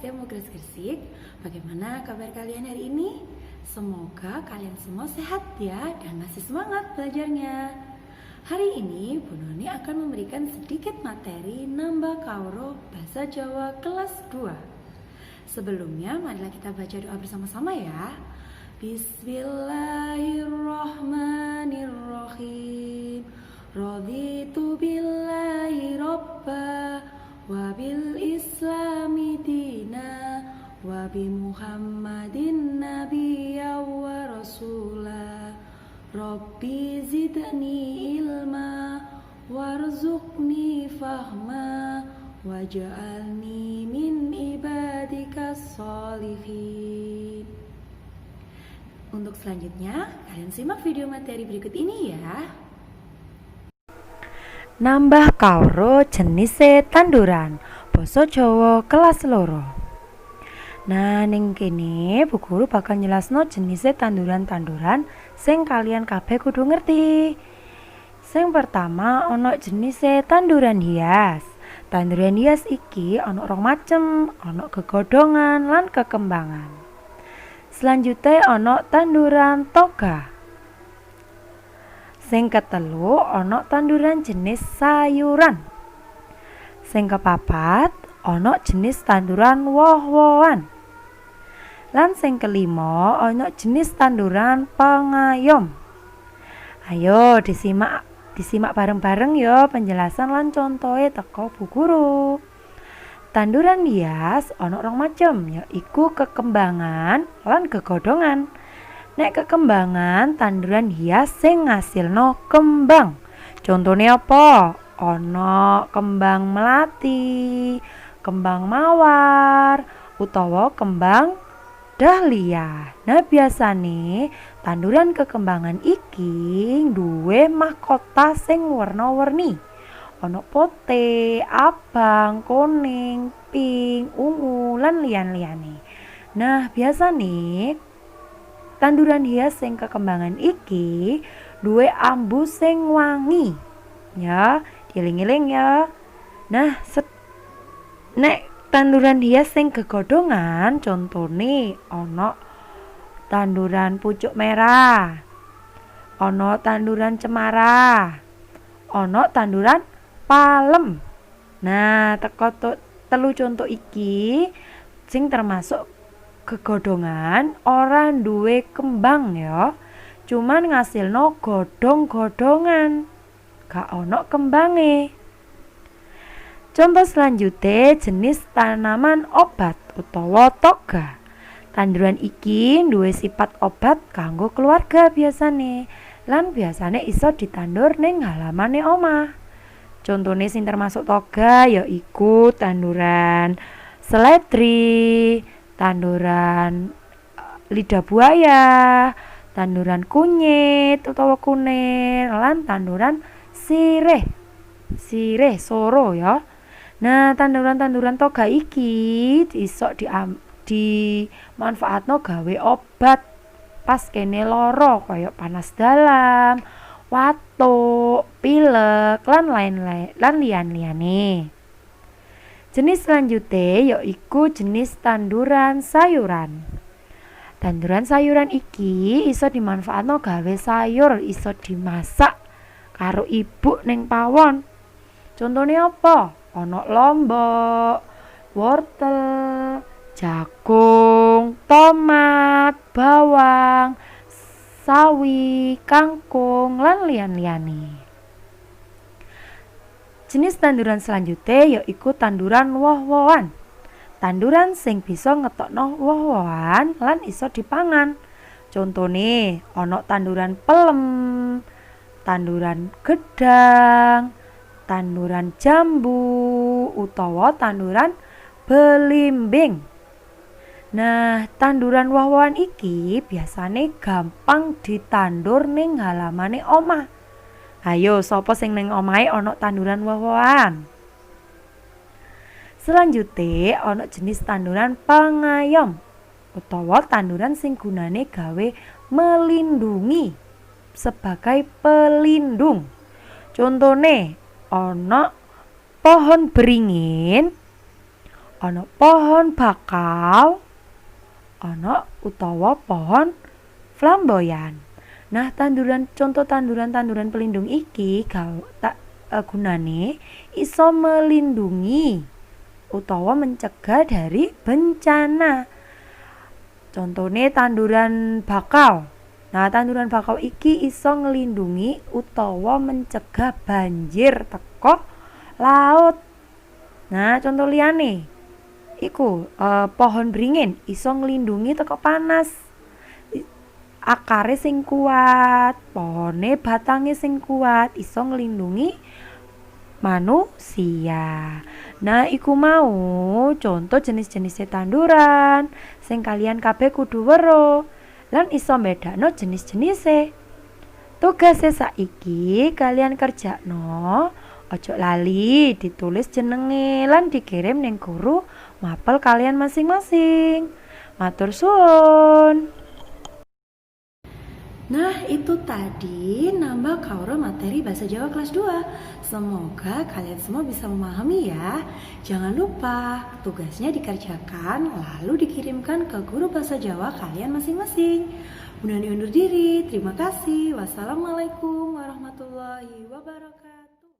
podcastnya Mugres Gresik. Bagaimana kabar kalian hari ini? Semoga kalian semua sehat ya dan masih semangat belajarnya. Hari ini Bu Noni akan memberikan sedikit materi nambah kauro bahasa Jawa kelas 2. Sebelumnya marilah kita baca doa bersama-sama ya. Bismillahirrahmanirrahim. Raditu billahi robba wa bil islami dina wa bi muhammadin nabiyya wa rasula. Rabbi zidni ilma warzuqni fahma waj'alni min ibadikas sholihin. Untuk selanjutnya, kalian simak video materi berikut ini ya. Nambah kauro jenise tanduran basa Jawa kelas loro. Nah, ning kene Bu Guru bakal jelasno jenise tanduran-tanduran sing kalian kabeh kudu ngerti. Sing pertama ana jenise tanduran hias. Tanduran hias iki ana rong macem, ana gegodhongan lan kekembangan. Selanjutnya ana tanduran toga. Sing ketelu ana tanduran jenis sayuran. Sing kepapat ana jenis tanduran woh-wohan. Lan sing kelima ana jenis tanduran pengayom. Ayo disimak bareng-bareng ya penjelasan lan contohe teko Bu Guru. Tanduran hias ana rong macem, yaiku kekembangan lan gegodhongan. Nek kekembangan tanduran hias sing ngasilno kembang. Contohnya apa? Ana kembang melati, kembang mawar, utawa kembang dahlia. Nah, biasane tanduran kekembangan iki duwe mahkota sing warna-warni. Ana putih, abang, kuning, pink, ungu lan liyan-liyane. Nah, biasane tanduran hias sing kekembangan iki duwe ambu sing wangi. Ya, dieling-eling ya. Nah, nek tanduran hias sing gegodhongan contone ana tanduran pucuk merah, ana tanduran cemara, ana tanduran palem. Nah, teko telu contoh iki sing termasuk gegodhongan ora duwe kembang ya. Cuman ngasilno godhong-godhongan. Gak ono kembange. Contoh selanjutnya jenis tanaman obat utawa toga. Tanduran iki duwe sifat obat kanggo keluarga biasane. Lan biasane iso ditandur ning halamane omah. Contohnya sing termasuk toga yaiku tanduran seledri, tanduran lidah buaya, tanduran kunyit utawa kunir, lan tanduran sirih soro ya. Nah, tanduran-tanduran toga iki iso dimanfaatno gawe obat pas kene lara kaya panas dalam, watuk, pilek lan liyan-liyane. Jenis selanjutnya yaiku jenis tanduran sayuran. Tanduran sayuran iki iso dimanfaatno gawe sayur, iso dimasak karo ibu ning pawon. Contohnya apa? Ana lombok, wortel, jagung, tomat, bawang, sawi, kangkung lan liyan-liyane. Jenis tanduran selanjutnya yaiku tanduran woh-wohan. Tanduran sing bisa ngetokno woh-wohan lan iso dipangan. Contone ana tanduran pelem, tanduran gedang, tanduran jambu utawa tanduran belimbing. Nah, tanduran woh-wohan iki biasane gampang ditandur ning halamane omah. Ayo, sapa sing ning omahe ana tanduran woh-wohan? Selanjutnya ana jenis tanduran pengayom utawa tanduran sing gunane gawe melindungi sebagai pelindung. Contone ana pohon beringin, ana pohon bakau, ana utawa pohon flamboyan. Nah, contoh tanduran pelindung iki gunane iso melindungi utawa mencegah dari bencana. Contohnya tanduran bakau. Nah, tanduran bakau iki iso ngelindungi utawa mencegah banjir teko laut. Nah, contoh liyane iku pohon beringin iso ngelindungi teko panas. Akare sing kuat, pohone batange sing kuat iso ngelindungi manusia. Nah, iku mau contoh jenis-jenis tanduran sing kalian kabeh kudu weruh lan iso bedakno jenis-jenise. Tugase saiki kalian kerjakno, ojo lali ditulis jenenge lan dikirim ning guru mapel kalian masing-masing. Matur suwun. Nah, itu tadi nambah kauro materi bahasa Jawa kelas 2. Semoga kalian semua bisa memahami ya. Jangan lupa tugasnya dikerjakan lalu dikirimkan ke guru bahasa Jawa kalian masing-masing. Bunda Nani undur diri. Terima kasih. Wassalamualaikum warahmatullahi wabarakatuh.